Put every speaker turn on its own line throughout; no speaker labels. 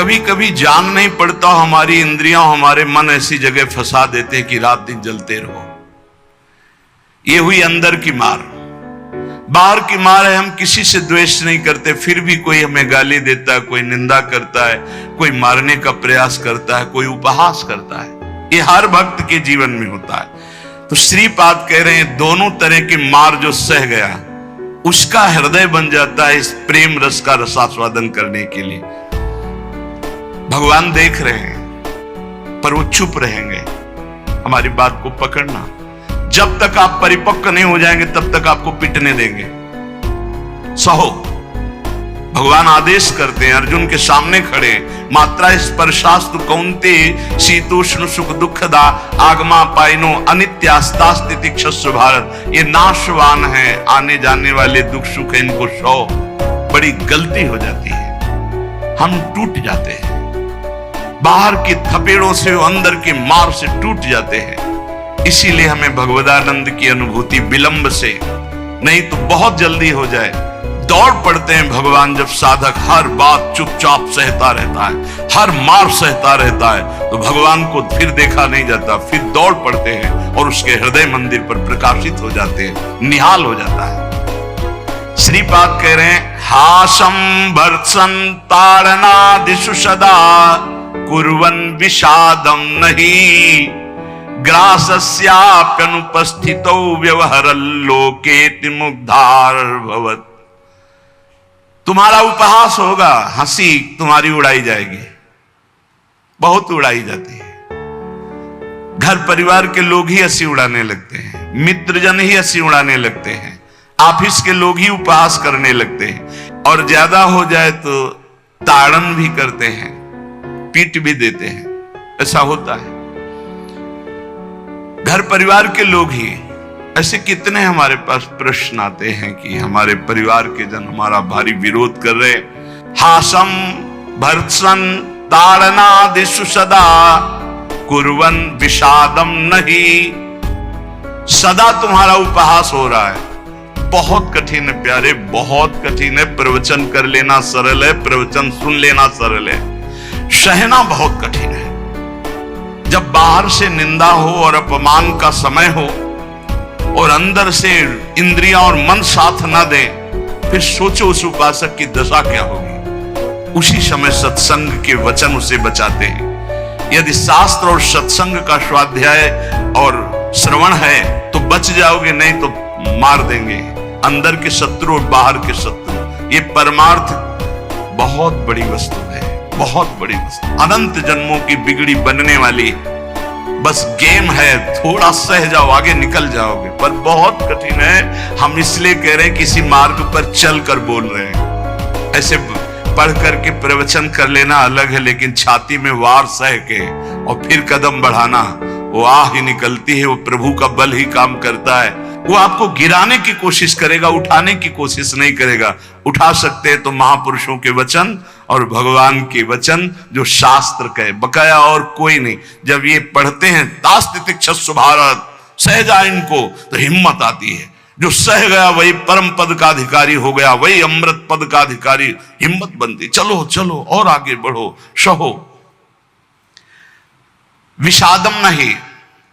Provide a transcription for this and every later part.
कभी कभी जान नहीं पड़ता, हमारी इंद्रियां हमारे मन ऐसी जगह फंसा देते हैं कि रात दिन जलते रहो। ये हुई अंदर की मार। बाहर की मार है, हम किसी से द्वेष नहीं करते, फिर भी कोई हमें गाली देता है, कोई निंदा करता है, कोई मारने का प्रयास करता है, कोई उपहास करता है। ये हर भक्त के जीवन में होता है। तो श्रीपाद कह रहे हैं दोनों तरह की मार जो सह गया उसका हृदय बन जाता है इस प्रेम रस का रसास्वादन करने के लिए। भगवान देख रहे हैं पर वो चुप रहेंगे। हमारी बात को पकड़ना, जब तक आप परिपक्व नहीं हो जाएंगे तब तक आपको पिटने देंगे। सहो। भगवान आदेश करते हैं, अर्जुन के सामने खड़े, मात्रा स्पर्शास्तु कौन्ते शीतोष्ण सुख दुखदा आगमा पाइनो अनित्यास्तास्ति तिक्षस्व भारत। ये नाशवान है, आने जाने वाले दुख सुख इनको सो। बड़ी गलती हो जाती है, हम टूट जाते हैं, बाहर की थपेड़ों से अंदर की मार से टूट जाते हैं। इसीलिए हमें भगवदानंद की अनुभूति विलंब से नहीं तो बहुत जल्दी हो जाए। दौड़ पड़ते हैं भगवान जब साधक हर बात चुपचाप सहता रहता है, हर मार सहता रहता है, तो भगवान को फिर देखा नहीं जाता, फिर दौड़ पड़ते हैं और उसके हृदय मंदिर पर प्रकाशित हो जाते हैं, निहाल हो जाता है। श्रीपाद कह रहे हैं, हासम भर्त्सन ताड़नादिषु सदा कुर्वन् विषादं नहि ग्रासस्याप्यनुपस्थितौ व्यवहरल्लोकेति मुग्धार भवत्। तुम्हारा उपहास होगा, हंसी तुम्हारी उड़ाई जाएगी, बहुत उड़ाई जाती है। घर परिवार के लोग ही हंसी उड़ाने लगते हैं, मित्रजन ही हंसी उड़ाने लगते हैं, ऑफिस के लोग ही उपहास करने लगते हैं, और ज्यादा हो जाए तो ताड़न भी करते हैं, पीट भी देते हैं। ऐसा होता है, घर परिवार के लोग ही। ऐसे कितने हमारे पास प्रश्न आते हैं कि हमारे परिवार के जन हमारा भारी विरोध कर रहे। हासम भर्त्सन ताड़नादिषु सदा कुर्वन् विषादं नहि। सदा तुम्हारा उपहास हो रहा है। बहुत कठिन है प्यारे, बहुत कठिन है। प्रवचन कर लेना सरल है, प्रवचन सुन लेना सरल है, सहना बहुत कठिन है। जब बाहर से निंदा हो और अपमान का समय हो और अंदर से इंद्रियां और मन साथ ना दे, फिर सोचो उस उपासक की दशा क्या होगी। उसी समय सत्संग के वचन उसे बचाते हैं। यदि शास्त्र और सत्संग का स्वाध्याय और श्रवण है तो बच जाओगे, नहीं तो मार देंगे अंदर के शत्रु और बाहर के शत्रु। ये परमार्थ बहुत बड़ी वस्तु है, बहुत बड़ी वस्तु, अनंत जन्मों की बिगड़ी बनने वाली। बस गेम है, थोड़ा सह जाओ, आगे निकल जाओगे, पर बहुत कठिन है। हम इसलिए कह रहे हैं किसी मार्ग पर चल कर बोल रहे हैं। ऐसे पढ़ करके प्रवचन कर लेना अलग है, लेकिन छाती में वार सह के और फिर कदम बढ़ाना, वो आह ही निकलती है। वो प्रभु का बल ही काम करता है। वो आपको गिराने की कोशिश करेगा, उठाने की कोशिश नहीं करेगा। उठा सकते हैं तो महापुरुषों के वचन और भगवान के वचन जो शास्त्र कहे, बकाया और कोई नहीं। जब ये पढ़ते हैं तास्ति तिक्षस्व भारत, सह जाए इनको, तो हिम्मत आती है। जो सह गया वही परम पद का अधिकारी हो गया, वही अमृत पद का अधिकारी। हिम्मत बनती, चलो चलो और आगे बढ़ो, सहो। विषादम नहीं,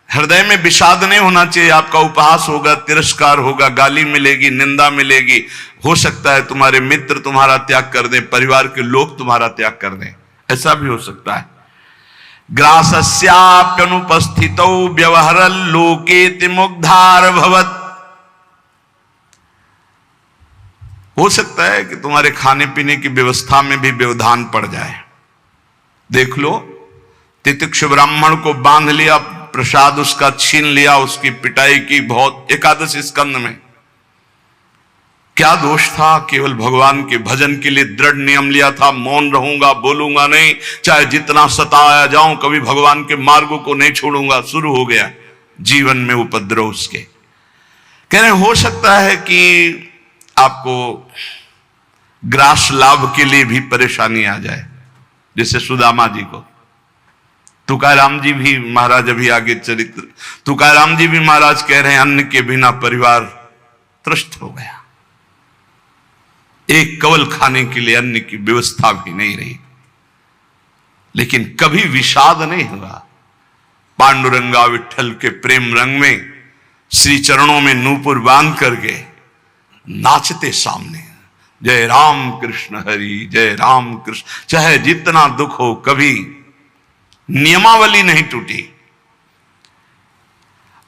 हृदय में विषाद नहीं होना चाहिए। आपका उपहास होगा, तिरस्कार होगा, गाली मिलेगी, निंदा मिलेगी। हो सकता है तुम्हारे मित्र तुम्हारा त्याग कर दें, परिवार के लोग तुम्हारा त्याग कर दें, ऐसा भी हो सकता है। ग्रासस्याप्यनुपस्थितौ व्यवहरल्लोकेति मुग्धार भवत्। हो सकता है कि तुम्हारे खाने पीने की व्यवस्था में भी व्यवधान पड़ जाए। देख लो, तितिक्ष ब्राह्मण को बांध लिया, प्रसाद उसका छीन लिया, उसकी पिटाई की बहुत। एकादश स्कंद में क्या दोष था? केवल भगवान के भजन के लिए दृढ़ नियम लिया था, मौन रहूंगा, बोलूंगा नहीं, चाहे जितना सताया जाऊं, कभी भगवान के मार्गों को नहीं छोड़ूंगा। शुरू हो गया जीवन में उपद्रव उसके। कह रहे हो सकता है कि आपको ग्रास लाभ के लिए भी परेशानी आ जाए, जैसे सुदामा जी को। तुकाराम जी भी महाराज, अभी आगे चरित्र, तुकाराम जी भी महाराज कह रहे हैं अन्न के बिना परिवार त्रस्त हो गया। एक कवल खाने के लिए अन्न की व्यवस्था भी नहीं रही। लेकिन कभी विषाद नहीं हुआ। पांडुरंगा विठल के प्रेम रंग में श्री चरणों में नूपुर बांध करके नाचते सामने, जय राम कृष्ण हरि, जय राम कृष्ण। चाहे जितना दुख हो, कभी नियमावली नहीं टूटी।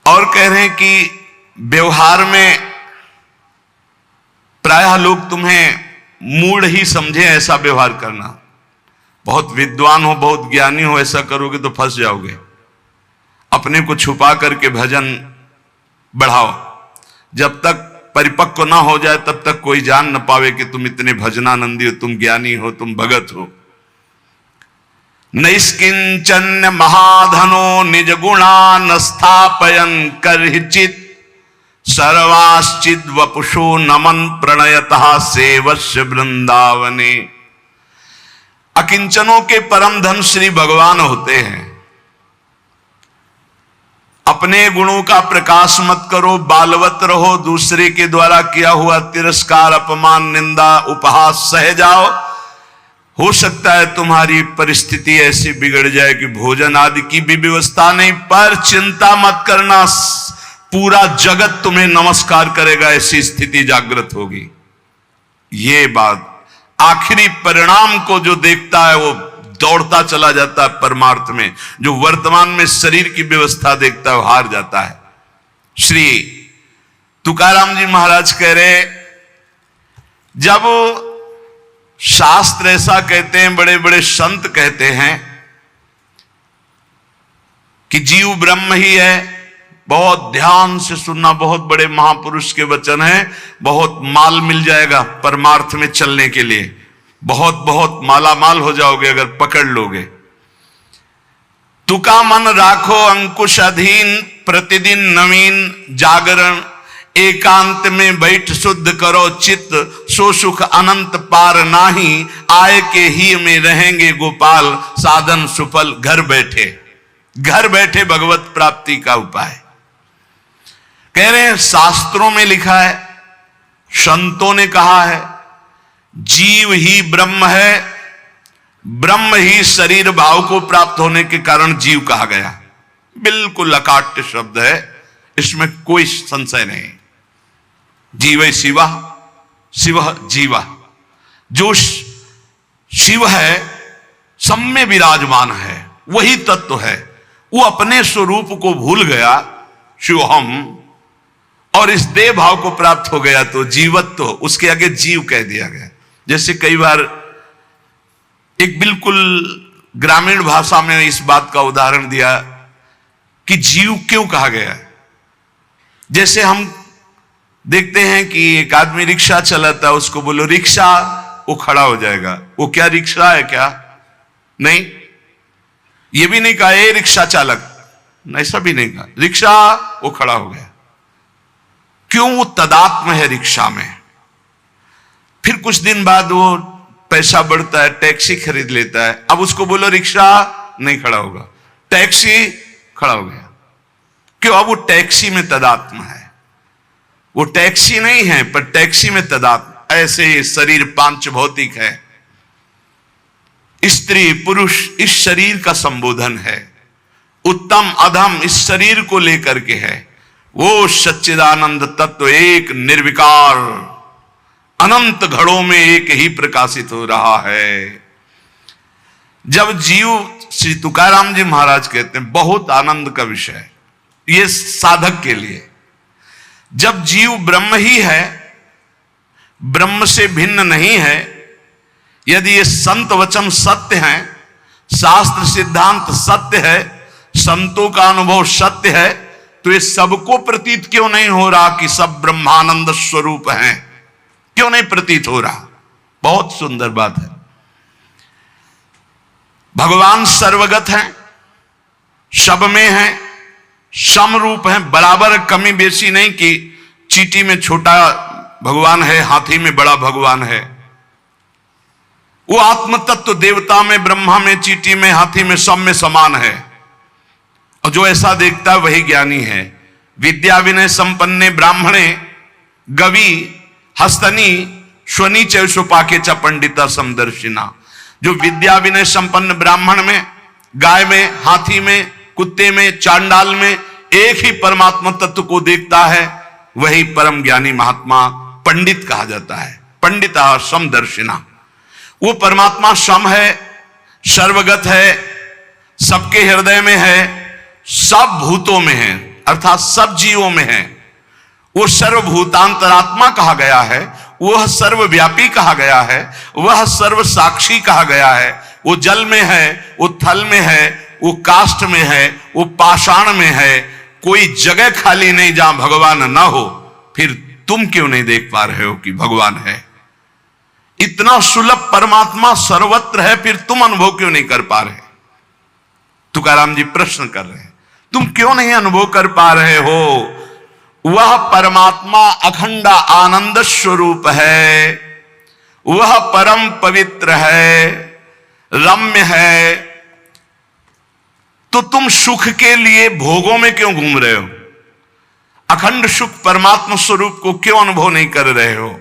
और कह रहे हैं कि व्यवहार में प्रायः लोग तुम्हें मूढ़ ही समझे ऐसा व्यवहार करना। बहुत विद्वान हो, बहुत ज्ञानी हो, ऐसा करोगे तो फंस जाओगे। अपने को छुपा करके भजन बढ़ाओ। जब तक परिपक्व ना हो जाए तब तक कोई जान न पावे कि तुम इतने भजनानंदी हो, तुम ज्ञानी हो, तुम भगत हो। नैष्किंचन्य महाधनो निज गुणा न स्थापयन करहिचित सर्वाश्चिद वपुषो नमन प्रणयतः सेवस्य वृंदावने। अकिंचनों के परम धन श्री भगवान होते हैं। अपने गुणों का प्रकाश मत करो, बालवत रहो, दूसरे के द्वारा किया हुआ तिरस्कार, अपमान, निंदा, उपहास सह जाओ। हो सकता है तुम्हारी परिस्थिति ऐसी बिगड़ जाए कि भोजन आदि की भी व्यवस्था नहीं, पर चिंता मत करना, पूरा जगत तुम्हें नमस्कार करेगा, ऐसी स्थिति जागृत होगी। ये बात आखिरी परिणाम को जो देखता है वो दौड़ता चला जाता है परमार्थ में। जो वर्तमान में शरीर की व्यवस्था देखता है वो हार जाता है। श्री तुकाराम जी महाराज कह रहे, जब शास्त्र ऐसा कहते हैं, बड़े बड़े संत कहते हैं कि जीव ब्रह्म ही है, बहुत ध्यान से सुनना, बहुत बड़े महापुरुष के वचन हैं, बहुत माल मिल जाएगा परमार्थ में चलने के लिए, बहुत बहुत मालामाल हो जाओगे अगर पकड़ लोगे। तुका मन राखो अंकुश अधीन, प्रतिदिन नवीन जागरण, एकांत में बैठ शुद्ध करो चित्त, सो सुख अनंत पार नाही, आय के ही में रहेंगे गोपाल, साधन सुफल घर बैठे। घर बैठे भगवत प्राप्ति का उपाय कह रहे हैं। शास्त्रों में लिखा है, संतों ने कहा है, जीव ही ब्रह्म है, ब्रह्म ही शरीर भाव को प्राप्त होने के कारण जीव कहा गया। बिल्कुल अकाट्य शब्द है, इसमें कोई संशय नहीं। जीव शिवा, शिव जीवा। जो शिव है सब में विराजमान है, वही तत्व है। वो अपने स्वरूप को भूल गया, शिवहम, और इस देह भाव को प्राप्त हो गया तो जीवत्व, उसके आगे जीव कह दिया गया। जैसे कई बार एक बिल्कुल ग्रामीण भाषा में इस बात का उदाहरण दिया कि जीव क्यों कहा गया। जैसे हम देखते हैं कि एक आदमी रिक्शा चलाता है, उसको बोलो रिक्शा, वो खड़ा हो जाएगा। वो क्या रिक्शा है क्या? नहीं। ये भी नहीं कहा ए रिक्शा चालक, ऐसा भी नहीं कहा, रिक्शा, वो खड़ा हो गया। क्यों? वो तदात्म है रिक्शा में। फिर कुछ दिन बाद वो पैसा बढ़ता है, टैक्सी खरीद लेता है, अब उसको बोलो रिक्शा, नहीं खड़ा होगा, टैक्सी, खड़ा हो गया। क्यों? अब वो टैक्सी में तदात्म है। वो टैक्सी नहीं है पर टैक्सी में तदात्म। ऐसे ही शरीर पांच भौतिक है, स्त्री पुरुष इस शरीर का संबोधन है, उत्तम अधम इस शरीर को लेकर के है। वो सच्चिदानंद तत्व एक निर्विकार अनंत घड़ों में एक ही प्रकाशित हो रहा है। जब जीव, श्री तुकाराम जी महाराज कहते हैं, बहुत आनंद का विषय ये साधक के लिए, जब जीव ब्रह्म ही है, ब्रह्म से भिन्न नहीं है, यदि ये संत वचन सत्य हैं, शास्त्र सिद्धांत सत्य है, संतों का अनुभव सत्य है, तो ये सबको प्रतीत क्यों नहीं हो रहा कि सब ब्रह्मानंद स्वरूप हैं? क्यों नहीं प्रतीत हो रहा? बहुत सुंदर बात है। भगवान सर्वगत हैं, सब में हैं, समरूप हैं, बराबर कमी बेसी नहीं कि चींटी में छोटा भगवान है, हाथी में बड़ा भगवान है। वो आत्म तत्व देवता में, ब्रह्मा में, चींटी में, हाथी में, सब में समान है। और जो ऐसा देखता है वही ज्ञानी है। विद्या विनय संपन्ने ब्राह्मणे गवि हस्तनी स्वनी चौपाके च पंडिता समदर्शिना। जो विद्या विनय संपन्न ब्राह्मण में, गाय में, हाथी में, कुत्ते में, चांडाल में एक ही परमात्मा तत्व को देखता है, वही परम ज्ञानी महात्मा पंडित कहा जाता है। पंडिता समदर्शिना, वो परमात्मा सम है, सर्वगत है, सबके हृदय में है, सब भूतों में है, अर्थात सब जीवों में है। वो सर्वभूतांतरात्मा कहा गया है, वह सर्वव्यापी कहा गया है, वह सर्व साक्षी कहा गया है। वो जल में है, वो थल में है, वो काष्ठ में है, वो पाषाण में है। कोई जगह खाली नहीं जहां भगवान ना हो। फिर तुम क्यों नहीं देख पा रहे हो कि भगवान है? इतना सुलभ परमात्मा सर्वत्र है, फिर तुम अनुभव क्यों नहीं कर पा रहे? तुकाराम जी प्रश्न कर रहे हैं, तुम क्यों नहीं अनुभव कर पा रहे हो? वह परमात्मा अखंड आनंद स्वरूप है, वह परम पवित्र है, रम्य है। तो तुम सुख के लिए भोगों में क्यों घूम रहे हो? अखंड सुख परमात्मा स्वरूप को क्यों अनुभव नहीं कर रहे हो?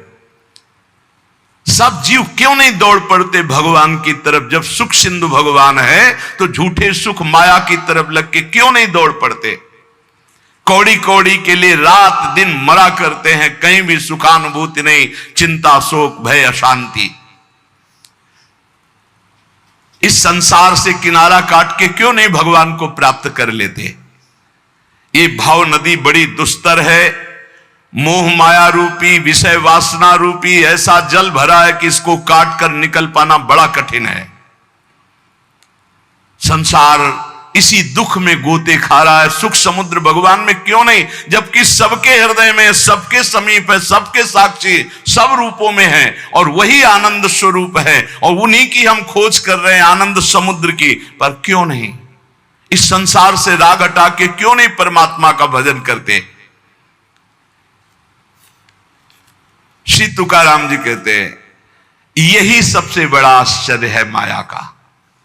सब जीव क्यों नहीं दौड़ पड़ते भगवान की तरफ? जब सुख सिंधु भगवान है तो झूठे सुख माया की तरफ लग के क्यों नहीं दौड़ पड़ते? कौड़ी कौड़ी के लिए रात दिन मरा करते हैं, कहीं भी सुखानुभूति नहीं, चिंता शोक भय अशांति। इस संसार से किनारा काट के क्यों नहीं भगवान को प्राप्त कर लेते? ये भाव नदी बड़ी दुस्तर है, मोह माया रूपी, विषय वासना रूपी ऐसा जल भरा है कि इसको काट कर निकल पाना बड़ा कठिन है। संसार इसी दुख में गोते खा रहा है। सुख समुद्र भगवान में क्यों नहीं? जबकि सबके हृदय में, सबके समीप है, सबके साक्षी, सब रूपों में है, और वही आनंद स्वरूप है, और उन्हीं की हम खोज कर रहे हैं, आनंद समुद्र की। पर क्यों नहीं इस संसार से राग हटा के क्यों नहीं परमात्मा का भजन करते? श्री तुकाराम जी कहते हैं, यही सबसे बड़ा आश्चर्य है माया का।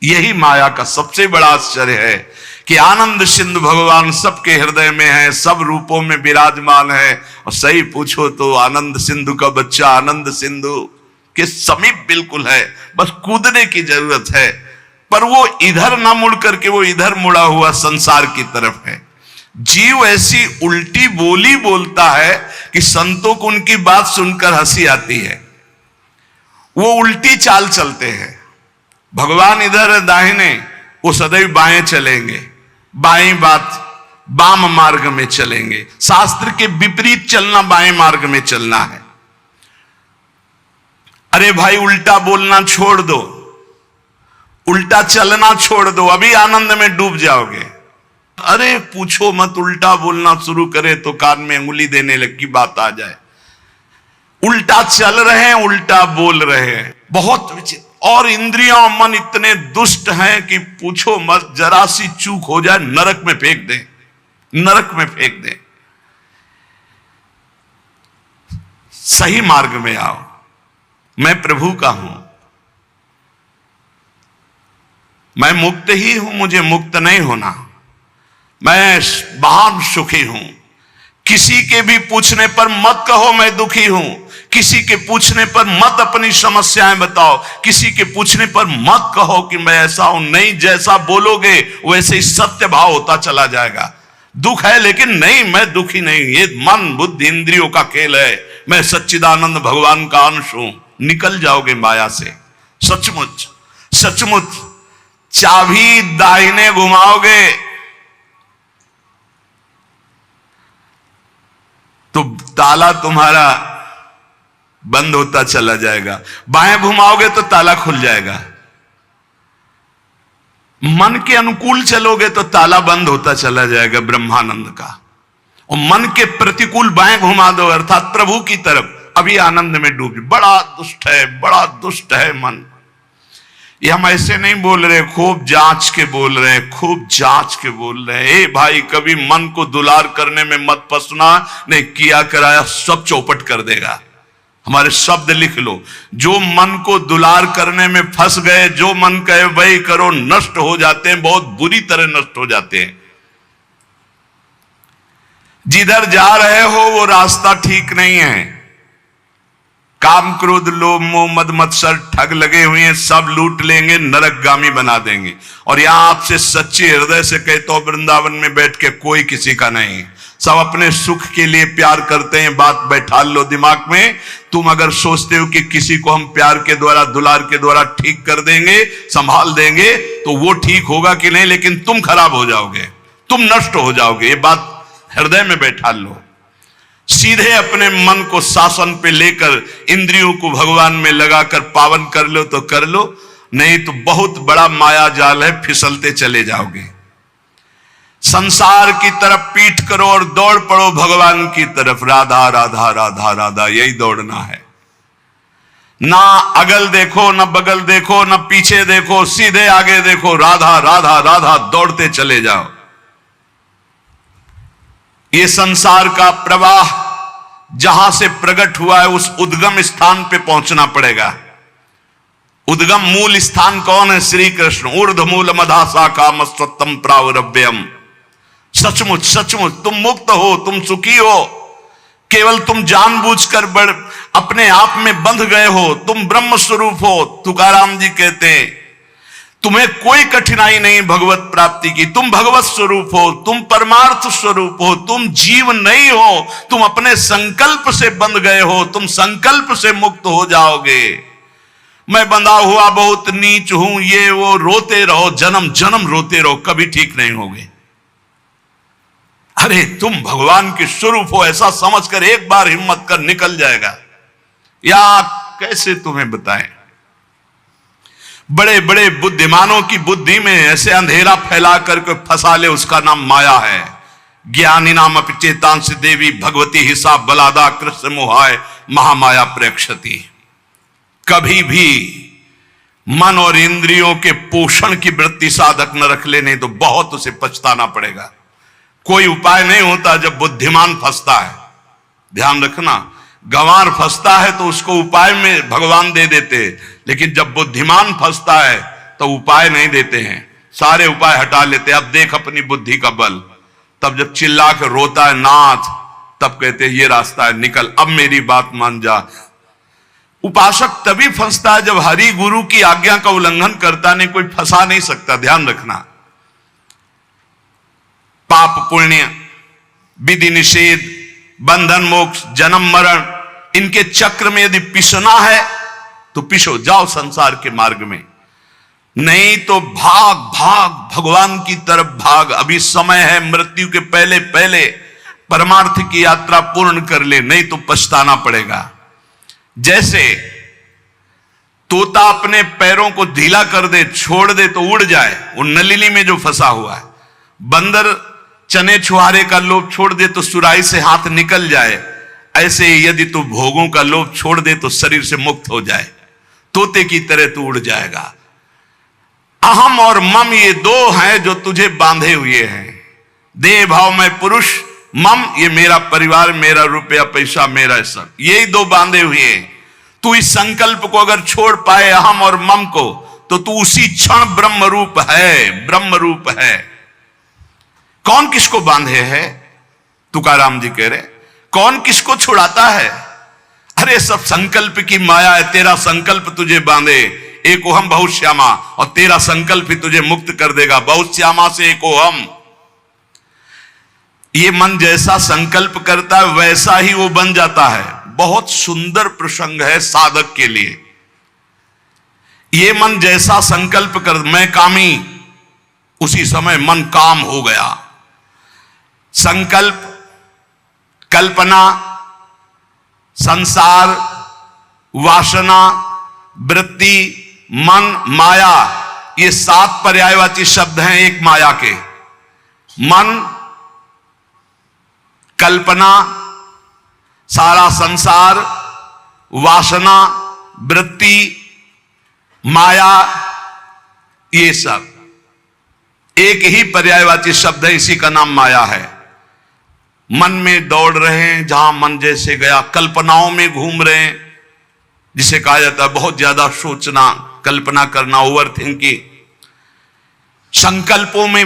यही माया का सबसे बड़ा आश्चर्य है कि आनंद सिंधु भगवान सबके हृदय में है, सब रूपों में विराजमान है। और सही पूछो तो आनंद सिंधु का बच्चा आनंद सिंधु के समीप बिल्कुल है, बस कूदने की जरूरत है। पर वो इधर ना मुड़ करके वो इधर मुड़ा हुआ संसार की तरफ है। जीव ऐसी उल्टी बोली बोलता है कि संतों को उनकी बात सुनकर हंसी आती है। वो उल्टी चाल चलते हैं। भगवान इधर है दाहिने, वो सदैव बाएं चलेंगे, बाएं बात वाम मार्ग में चलेंगे। शास्त्र के विपरीत चलना बाएं मार्ग में चलना है। अरे भाई उल्टा बोलना छोड़ दो, उल्टा चलना छोड़ दो, अभी आनंद में डूब जाओगे। अरे पूछो मत, उल्टा बोलना शुरू करे तो कान में अंगुली देने लग की बात आ जाए। उल्टा चल रहे हैं, उल्टा बोल रहे हैं, बहुत विचित्र। और इंद्रियां और मन इतने दुष्ट हैं कि पूछो मत, जरा सी चूक हो जाए नरक में फेंक दे, नरक में फेंक दे। सही मार्ग में आओ, मैं प्रभु का हूं, मैं मुक्त ही हूं, मुझे मुक्त नहीं होना, मैं महान सुखी हूं। किसी के भी पूछने पर मत कहो मैं दुखी हूं, किसी के पूछने पर मत अपनी समस्याएं बताओ, किसी के पूछने पर मत कहो कि मैं ऐसा हूं। नहीं, जैसा बोलोगे वैसे ही सत्य भाव होता चला जाएगा। दुख है लेकिन नहीं, मैं दुखी नहीं, ये मन बुद्धि इंद्रियों का खेल है, मैं सच्चिदानंद भगवान का अंश हूं। निकल जाओगे माया से। सचमुच सचमुच चाबी दाहिने घुमाओगे तो ताला तुम्हारा बंद होता चला जाएगा, बाएं घुमाओगे तो ताला खुल जाएगा। मन के अनुकूल चलोगे तो ताला बंद होता चला जाएगा ब्रह्मानंद का, और मन के प्रतिकूल बाएं घुमा दो अर्थात प्रभु की तरफ, अभी आनंद में डूब। बड़ा दुष्ट है, बड़ा दुष्ट है मन। ये हम ऐसे नहीं बोल रहे, खूब जांच के बोल रहे हैं, खूब जांच के बोल रहे हैं। ए भाई, कभी मन को दुलार करने में मत फंसना, नहीं किया कराया सब चौपट कर देगा। हमारे शब्द लिख लो, जो मन को दुलार करने में फंस गए, जो मन कहे वही करो, नष्ट हो जाते हैं, बहुत बुरी तरह नष्ट हो जाते हैं। जिधर जा रहे हो वो रास्ता ठीक नहीं है, काम क्रोध लोभ मोह मद मत्सर ठग लगे हुए हैं, सब लूट लेंगे, नरकगामी बना देंगे। और यहां आपसे सच्चे हृदय से कहता हूं, वृंदावन में बैठ के कोई किसी का नहीं, सब अपने सुख के लिए प्यार करते हैं। बात बैठा लो दिमाग में। तुम अगर सोचते हो कि किसी को हम प्यार के द्वारा दुलार के द्वारा ठीक कर देंगे, संभाल देंगे, तो वो ठीक होगा कि नहीं, लेकिन तुम खराब हो जाओगे, तुम नष्ट हो जाओगे। ये बात हृदय में बैठा लो। सीधे अपने मन को शासन पे लेकर इंद्रियों को भगवान में लगाकर पावन कर लो तो कर लो, नहीं तो बहुत बड़ा माया जाल है, फिसलते चले जाओगे। संसार की तरफ पीठ करो और दौड़ पड़ो भगवान की तरफ। राधा राधा राधा राधा, यही दौड़ना है। ना अगल देखो, ना बगल देखो, ना पीछे देखो, सीधे आगे देखो। राधा राधा राधा, दौड़ते चले जाओ। ये संसार का प्रवाह जहां से प्रकट हुआ है, उस उद्गम स्थान पे पहुंचना पड़ेगा। उद्गम मूल स्थान कौन है? श्री कृष्ण। ऊर्ध मूल मधा शाखा मस्वत्तम प्रावरभ्यम। सचमुच सचमुच तुम मुक्त हो, तुम सुखी हो। केवल तुम जानबूझकर अपने आप में बंध गए हो। तुम ब्रह्म स्वरूप हो। तुकाराम जी कहते हैं, तुम्हें कोई कठिनाई नहीं भगवत प्राप्ति की। तुम भगवत स्वरूप हो, तुम परमार्थ स्वरूप हो, तुम जीव नहीं हो। तुम अपने संकल्प से बंध गए हो, तुम संकल्प से मुक्त हो जाओगे। मैं बंधा हुआ बहुत नीच हूं, ये वो रोते रहो, जन्म जन्म रोते रहो, कभी ठीक नहीं होगे। अरे तुम भगवान के स्वरूप हो, ऐसा समझकर एक बार हिम्मत कर निकल जाएगा। या कैसे तुम्हें बताएं, बड़े बड़े बुद्धिमानों की बुद्धि में ऐसे अंधेरा फैला करके फंसा ले, उसका नाम माया है। ज्ञानी नाम अपचेतांश देवी भगवती हिसाब बलादा कृष्ण मोहाय महामाया प्रेक्षति। कभी भी मन और इंद्रियों के पोषण की वृत्ति साधक न रख ले, नहीं तो बहुत उसे पछताना पड़ेगा। कोई उपाय नहीं होता जब बुद्धिमान फंसता है। ध्यान रखना, गंवार फंसता है तो उसको उपाय में भगवान दे देते, लेकिन जब बुद्धिमान फंसता है तो उपाय नहीं देते हैं, सारे उपाय हटा लेते। अब देख अपनी बुद्धि का बल। तब जब चिल्ला कर रोता है नाथ, तब कहते हैं ये रास्ता है, निकल, अब मेरी बात मान जा। उपासक तभी फंसता है जब हरि गुरु की आज्ञा का उल्लंघन करता, नहीं कोई फंसा नहीं सकता। ध्यान रखना, पाप पुण्य, विधि निषेध, बंधन मोक्ष, जन्म मरण, इनके चक्र में यदि पिसना है तो पिसो, जाओ संसार के मार्ग में। नहीं तो भाग भाग भगवान की तरफ भाग। अभी समय है, मृत्यु के पहले पहले परमार्थ की यात्रा पूर्ण कर ले, नहीं तो पछताना पड़ेगा। जैसे तोता अपने पैरों को ढीला कर दे, छोड़ दे तो उड़ जाए, वो नलिनी में जो फंसा हुआ है। बंदर चने छुहारे का लोभ छोड़ दे तो सुराही से हाथ निकल जाए। ऐसे यदि तू भोगों का लोभ छोड़ दे तो शरीर से मुक्त हो जाए, तोते की तरह तू उड़ जाएगा। अहम और मम ये दो हैं जो तुझे बांधे हुए हैं। देह भाव में पुरुष, मम ये मेरा परिवार, मेरा रुपया पैसा, मेरा सब, यही दो बांधे हुए हैं। तू इस संकल्प को अगर छोड़ पाए, अहम और मम को, तो तू उसी क्षण ब्रह्म रूप है, ब्रह्म रूप है। कौन किसको बांधे है? तुकाराम जी कह रहे, कौन किसको छुड़ाता है? अरे सब संकल्प की माया है। तेरा संकल्प तुझे बांधे, एक ओहम बहुत श्यामा, और तेरा संकल्प ही तुझे मुक्त कर देगा। बहुत श्यामा से एक ओहम। ये मन जैसा संकल्प करता है वैसा ही वो बन जाता है। बहुत सुंदर प्रसंग है साधक के लिए। ये मन जैसा संकल्प कर, मैं कामी, उसी समय मन काम हो गया। संकल्प, कल्पना, संसार, वासना, वृत्ति, मन, माया, ये 7 पर्यायवाची शब्द हैं एक माया के। मन, कल्पना, सारा संसार, वासना, वृत्ति, माया, ये सब एक ही पर्यायवाची शब्द है, इसी का नाम माया है। मन में दौड़ रहे हैं, जहां मन जैसे गया, कल्पनाओं में घूम रहे हैं, जिसे कहा जाता है बहुत ज्यादा सोचना, कल्पना करना, ओवर थिंकिंग। संकल्पों में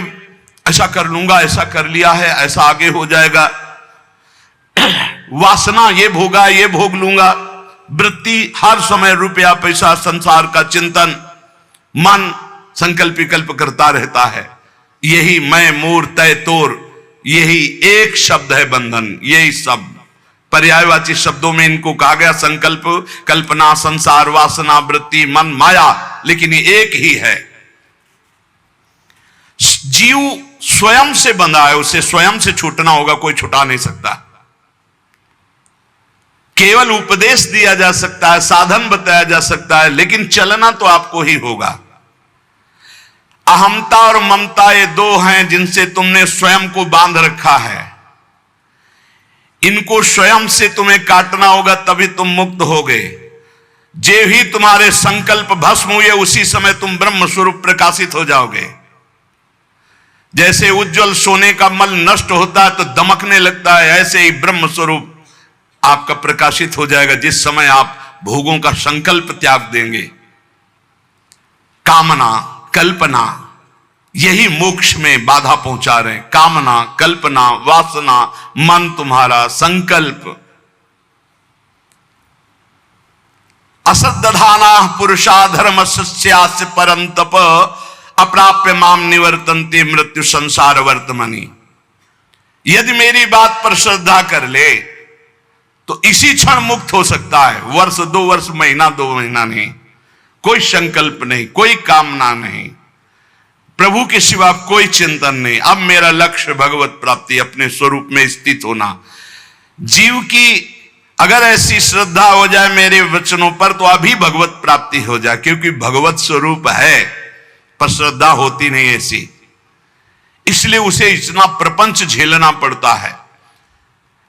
ऐसा कर लूंगा, ऐसा कर लिया है, ऐसा आगे हो जाएगा। वासना, ये भोगा, ये भोग लूंगा, वृत्ति, हर समय रुपया पैसा संसार का चिंतन, मन संकल्प विकल्प करता रहता है। यही मैं मोर तय तोर, यही एक शब्द है बंधन। यही शब्द पर्यायवाची शब्दों में इनको कहा गया, संकल्प, कल्पना, संसार, वासना, वृत्ति, मन, माया, लेकिन ये एक ही है। जीव स्वयं से बंधा है, उसे स्वयं से छूटना होगा, कोई छुटा नहीं सकता। केवल उपदेश दिया जा सकता है, साधन बताया जा सकता है, लेकिन चलना तो आपको ही होगा। अहमता और ममता ये दो हैं जिनसे तुमने स्वयं को बांध रखा है। इनको स्वयं से तुम्हें काटना होगा, तभी तुम मुक्त होगे। जे ही तुम्हारे संकल्प भस्म हुए, उसी समय तुम ब्रह्म स्वरूप प्रकाशित हो जाओगे। जैसे उज्जवल सोने का मल नष्ट होता है तो दमकने लगता है, ऐसे ही ब्रह्म स्वरूप आपका प्रकाशित हो जाएगा जिस समय आप भोगों का संकल्प त्याग देंगे। कामना, कल्पना, यही मोक्ष में बाधा पहुंचा रहे हैं। कामना, कल्पना, वासना, मन तुम्हारा संकल्प। असद्दधाना पुरुषा धर्म सस्यास्य परंतप अप्राप्य माम निवर्तन्ते मृत्यु संसार वर्तमनि। यदि मेरी बात पर श्रद्धा कर ले तो इसी क्षण मुक्त हो सकता है। वर्ष, 2 वर्ष, महीना, 2 महीना नहीं, कोई संकल्प नहीं, कोई कामना नहीं, प्रभु के सिवा कोई चिंतन नहीं। अब मेरा लक्ष्य भगवत प्राप्ति, अपने स्वरूप में स्थित होना। जीव की अगर ऐसी श्रद्धा हो जाए मेरे वचनों पर तो अभी भगवत प्राप्ति हो जाए, क्योंकि भगवत स्वरूप है, पर श्रद्धा होती नहीं ऐसी, इसलिए उसे इतना प्रपंच झेलना पड़ता है।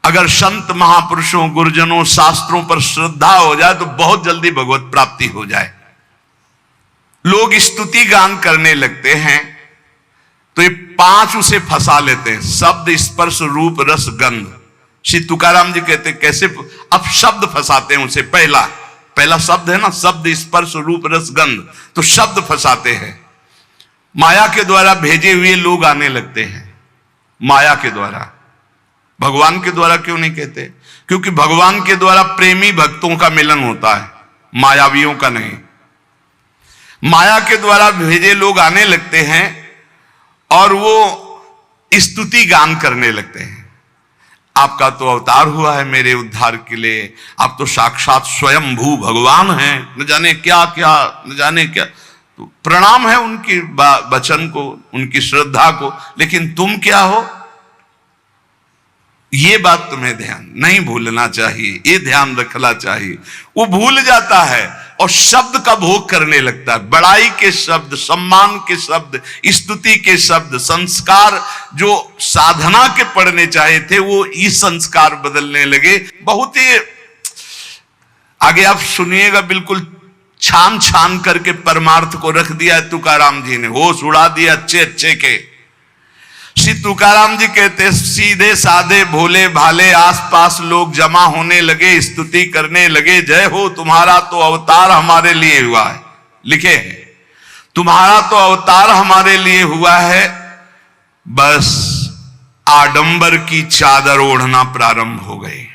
अगर संत महापुरुषों, गुरुजनों, शास्त्रों पर श्रद्धा हो जाए तो बहुत जल्दी भगवत प्राप्ति हो जाए। लोग स्तुति गान करने लगते हैं तो ये 5 उसे फंसा लेते हैं, शब्द, स्पर्श, रूप, रस, गंध। श्री तुकाराम जी कहते कैसे, अब शब्द फंसाते हैं उसे। पहला शब्द है ना, शब्द, स्पर्श, रूप, रस, गंध, तो शब्द फंसाते हैं। माया के द्वारा भेजे हुए लोग आने लगते हैं, माया के द्वारा। भगवान के द्वारा क्यों नहीं कहते? क्योंकि भगवान के द्वारा प्रेमी भक्तों का मिलन होता है, मायावियों का नहीं। माया के द्वारा भेजे लोग आने लगते हैं और वो स्तुति गान करने लगते हैं। आपका तो अवतार हुआ है मेरे उद्धार के लिए, आप तो साक्षात स्वयंभू भगवान हैं, न जाने क्या क्या, न जाने क्या। तो प्रणाम है उनकी वचन को, उनकी श्रद्धा को, लेकिन तुम क्या हो, ये बात तुम्हें ध्यान नहीं भूलना चाहिए, ये ध्यान रखना चाहिए। वो भूल जाता है और शब्द का भोग करने लगता है। बड़ाई के शब्द, सम्मान के शब्द, स्तुति के शब्द, संस्कार जो साधना के पढ़ने चाहे थे वो इस संस्कार बदलने लगे। बहुत ही आगे आप सुनिएगा, बिल्कुल छान छान करके परमार्थ को रख दिया है तुकाराम जी ने, होश उड़ा दिया अच्छे अच्छे के। श्री तुकाराम जी कहते सीधे साधे भोले भाले आसपास लोग जमा होने लगे, स्तुति करने लगे। जय हो, तुम्हारा तो अवतार हमारे लिए हुआ है, लिखे हैं, तुम्हारा तो अवतार हमारे लिए हुआ है। बस आडंबर की चादर ओढ़ना प्रारंभ हो गई।